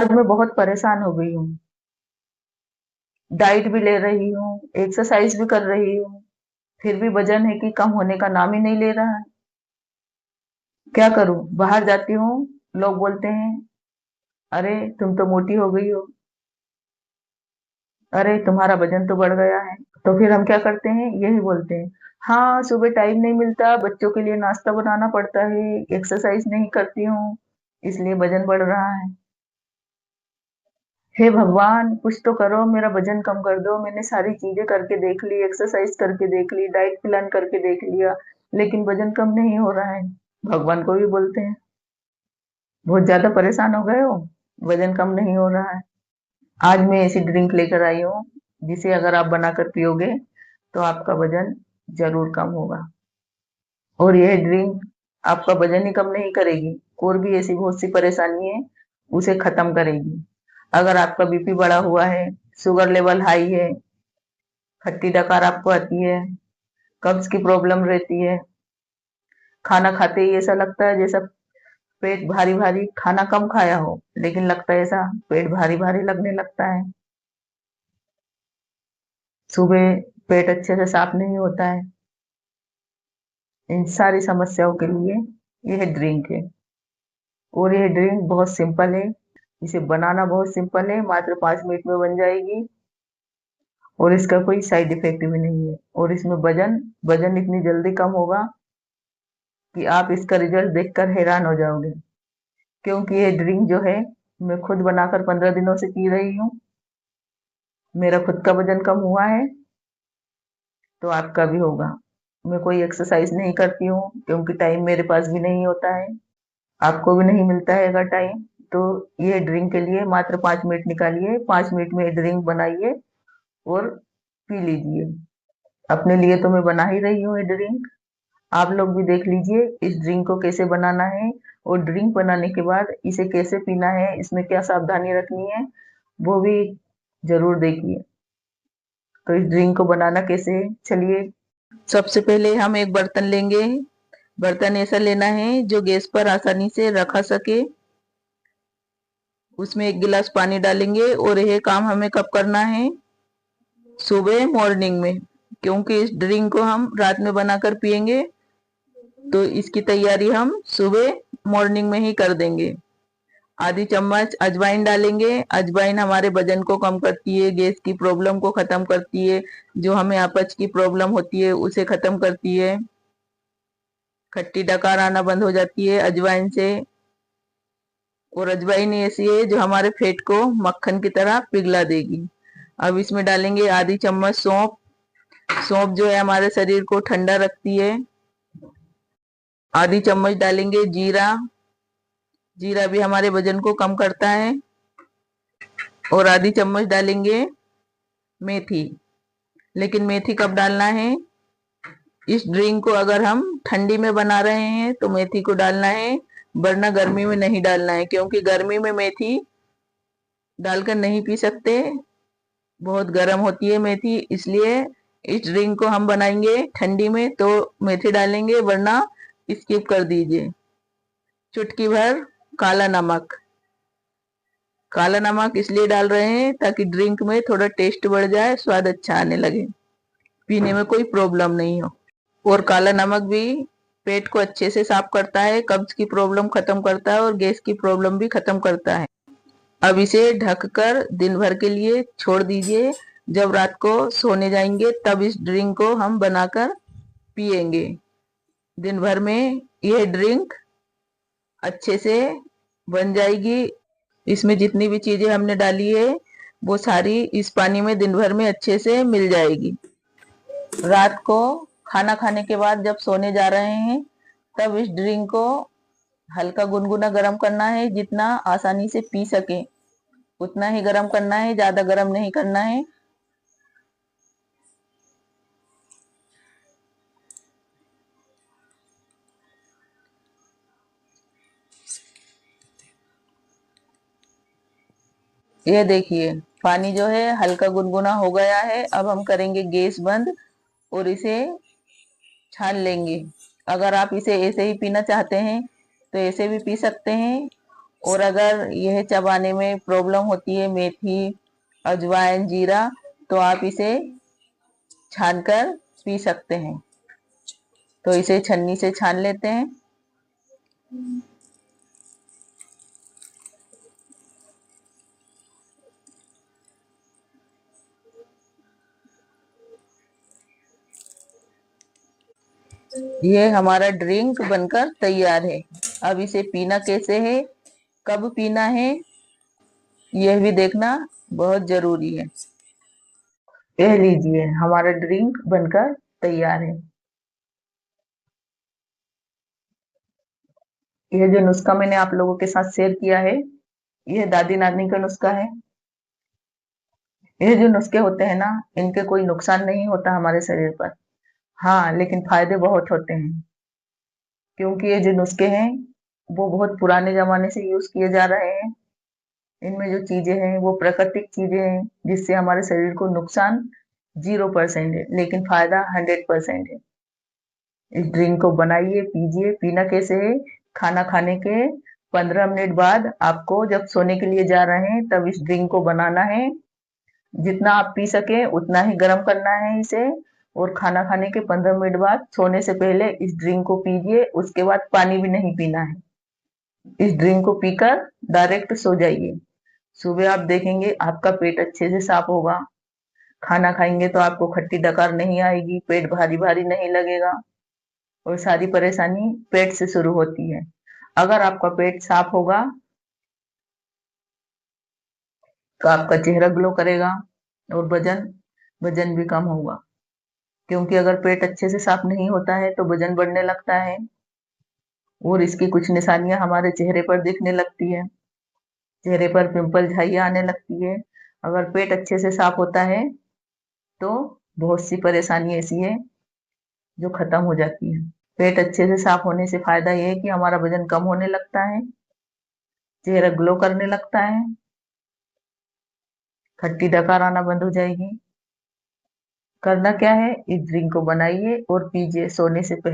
आज मैं बहुत परेशान हो गई हूँ। डाइट भी ले रही हूँ, एक्सरसाइज भी कर रही हूँ, फिर भी वजन है कि कम होने का नाम ही नहीं ले रहा है। क्या करूँ? बाहर जाती हूँ, लोग बोलते हैं, अरे तुम तो मोटी हो गई हो, अरे तुम्हारा वजन तो बढ़ गया है। तो फिर हम क्या करते हैं? यही बोलते हैं, हाँ सुबह टाइम नहीं मिलता, बच्चों के लिए नाश्ता बनाना पड़ता है, एक्सरसाइज नहीं करती हूँ, इसलिए वजन बढ़ रहा है। हे भगवान, कुछ तो करो, मेरा वजन कम कर दो। मैंने सारी चीजें करके देख ली, एक्सरसाइज करके देख ली, डाइट प्लान करके देख लिया, लेकिन वजन कम नहीं हो रहा है। भगवान को भी बोलते हैं, बहुत ज्यादा परेशान हो गए हो, वजन कम नहीं हो रहा है। आज मैं ऐसी ड्रिंक लेकर आई हूँ, जिसे अगर आप बनाकर पियोगे तो आपका वजन जरूर कम होगा। और यह ड्रिंक आपका वजन ही कम नहीं करेगी, और भी ऐसी बहुत सी परेशानी है उसे खत्म करेगी। अगर आपका बीपी बढ़ा हुआ है, शुगर लेवल हाई है, खट्टी डकार आपको आती है, कब्ज की प्रॉब्लम रहती है, खाना खाते ही ऐसा लगता है जैसा पेट भारी भारी, खाना कम खाया हो लेकिन लगता है ऐसा पेट भारी भारी लगने लगता है, सुबह पेट अच्छे से साफ नहीं होता है, इन सारी समस्याओं के लिए यह ड्रिंक है। और यह ड्रिंक बहुत सिंपल है, इसे बनाना बहुत सिंपल है, मात्र 5 मिनट में बन जाएगी, और इसका कोई साइड इफेक्ट भी नहीं है। और इसमें वजन वजन इतनी जल्दी कम होगा कि आप इसका रिजल्ट देखकर हैरान हो जाओगे। क्योंकि ये ड्रिंक जो है, मैं खुद बनाकर 15 दिनों से पी रही हूँ, मेरा खुद का वजन कम हुआ है, तो आपका भी होगा। मैं कोई एक्सरसाइज नहीं करती हूँ, क्योंकि टाइम मेरे पास भी नहीं होता है, आपको भी नहीं मिलता है अगर टाइम, तो ये ड्रिंक के लिए मात्र 5 मिनट निकालिए, 5 मिनट में ये ड्रिंक बनाइए और पी लीजिए। अपने लिए तो मैं बना ही रही हूँ ये ड्रिंक, आप लोग भी देख लीजिए इस ड्रिंक को कैसे बनाना है, और ड्रिंक बनाने के बाद इसे कैसे पीना है, इसमें क्या सावधानी रखनी है, वो भी जरूर देखिए। तो इस ड्रिंक को बनाना कैसे है, चलिए। सबसे पहले हम एक बर्तन लेंगे। बर्तन ऐसा लेना है जो गैस पर आसानी से रखा सके। उसमें 1 गिलास पानी डालेंगे, और यह काम हमें कब करना है? सुबह मॉर्निंग में, क्योंकि इस ड्रिंक को हम रात में बनाकर पियेंगे, तो इसकी तैयारी हम सुबह मॉर्निंग में ही कर देंगे। आधी चम्मच अजवाइन डालेंगे। अजवाइन हमारे वजन को कम करती है, गैस की प्रॉब्लम को खत्म करती है, जो हमें अपच की प्रॉब्लम होती है उसे खत्म करती है, खट्टी डकार आना बंद हो जाती है अजवाइन से। और अजवाइन ऐसी है जो हमारे फेट को मक्खन की तरह पिघला देगी। अब इसमें डालेंगे आधी चम्मच सौंफ। सौंफ जो है हमारे शरीर को ठंडा रखती है। आधी चम्मच डालेंगे जीरा। जीरा भी हमारे वजन को कम करता है। और आधी चम्मच डालेंगे मेथी। लेकिन मेथी कब डालना है? इस ड्रिंक को अगर हम ठंडी में बना रहे हैं तो मेथी को डालना है, वरना गर्मी में नहीं डालना है, क्योंकि गर्मी में मेथी डालकर नहीं पी सकते, बहुत गर्म होती है मेथी। इसलिए इस ड्रिंक को हम बनाएंगे ठंडी में तो मेथी डालेंगे, वरना स्किप कर दीजिए। चुटकी भर काला नमक। काला नमक इसलिए डाल रहे हैं ताकि ड्रिंक में थोड़ा टेस्ट बढ़ जाए, स्वाद अच्छा आने लगे, पीने में कोई प्रॉब्लम नहीं हो। और काला नमक भी पेट को अच्छे से साफ करता है, कब्ज की प्रॉब्लम खत्म करता है, और गैस की प्रॉब्लम भी खत्म करता है। अब इसे ढककर दिन भर के लिए छोड़ दीजिए। जब रात को सोने जाएंगे तब इस ड्रिंक को हम बनाकर पिएंगे। दिन भर में यह ड्रिंक अच्छे से बन जाएगी। इसमें जितनी भी चीजें हमने डाली है वो सारी इस पानी में दिन भर में अच्छे से मिल जाएगी। रात को खाना खाने के बाद जब सोने जा रहे हैं तब इस ड्रिंक को हल्का गुनगुना गर्म करना है, जितना आसानी से पी सके उतना ही गर्म करना है, ज्यादा गर्म नहीं करना है। ये देखिए, पानी जो है हल्का गुनगुना हो गया है। अब हम करेंगे गैस बंद और इसे छान लेंगे। अगर आप इसे ऐसे ही पीना चाहते हैं तो ऐसे भी पी सकते हैं, और अगर यह चबाने में प्रॉब्लम होती है, मेथी, अजवाइन, जीरा, तो आप इसे छानकर पी सकते हैं। तो इसे छन्नी से छान लेते हैं। ये हमारा ड्रिंक बनकर तैयार है। अब इसे पीना कैसे है, कब पीना है, यह भी देखना बहुत जरूरी है। यह लीजिए, हमारा ड्रिंक बनकर तैयार है। यह जो नुस्खा मैंने आप लोगों के साथ शेयर किया है, यह दादी नानी का नुस्खा है। ये जो नुस्खे होते हैं ना, इनके कोई नुकसान नहीं होता हमारे शरीर पर। हाँ, लेकिन फायदे बहुत होते हैं। क्योंकि ये जो नुस्खे हैं, वो बहुत पुराने जमाने से यूज किए जा रहे हैं। इनमें जो चीजें हैं वो प्राकृतिक चीजें हैं, जिससे हमारे शरीर को नुकसान 0% है, लेकिन फायदा 100% है। इस ड्रिंक को बनाइए, पीजिए। पीना कैसे है, खाना खाने के 15 मिनट बाद आपको जब सोने के लिए जा रहे हैं तब इस ड्रिंक को बनाना है। जितना आप पी सके उतना ही गर्म करना है इसे। और खाना खाने के 15 मिनट बाद सोने से पहले इस ड्रिंक को पीजिए। उसके बाद पानी भी नहीं पीना है। इस ड्रिंक को पीकर डायरेक्ट सो जाइए। सुबह आप देखेंगे आपका पेट अच्छे से साफ होगा। खाना खाएंगे तो आपको खट्टी डकार नहीं आएगी, पेट भारी भारी नहीं लगेगा। और सारी परेशानी पेट से शुरू होती है। अगर आपका पेट साफ होगा तो आपका चेहरा ग्लो करेगा और वजन वजन भी कम होगा। क्योंकि अगर पेट अच्छे से साफ नहीं होता है तो वजन बढ़ने लगता है और इसकी कुछ निशानियां हमारे चेहरे पर दिखने लगती है। चेहरे पर पिंपल, झाइयां आने लगती है। अगर पेट अच्छे से साफ होता है तो बहुत सी परेशानी ऐसी है जो खत्म हो जाती है। पेट अच्छे से साफ होने से फायदा यह है कि हमारा वजन कम होने लगता है, चेहरा ग्लो करने लगता है, खट्टी डकार आना बंद हो जाएगी। करना क्या है, इस ड्रिंक को बनाइए और पीजिए सोने से पहले।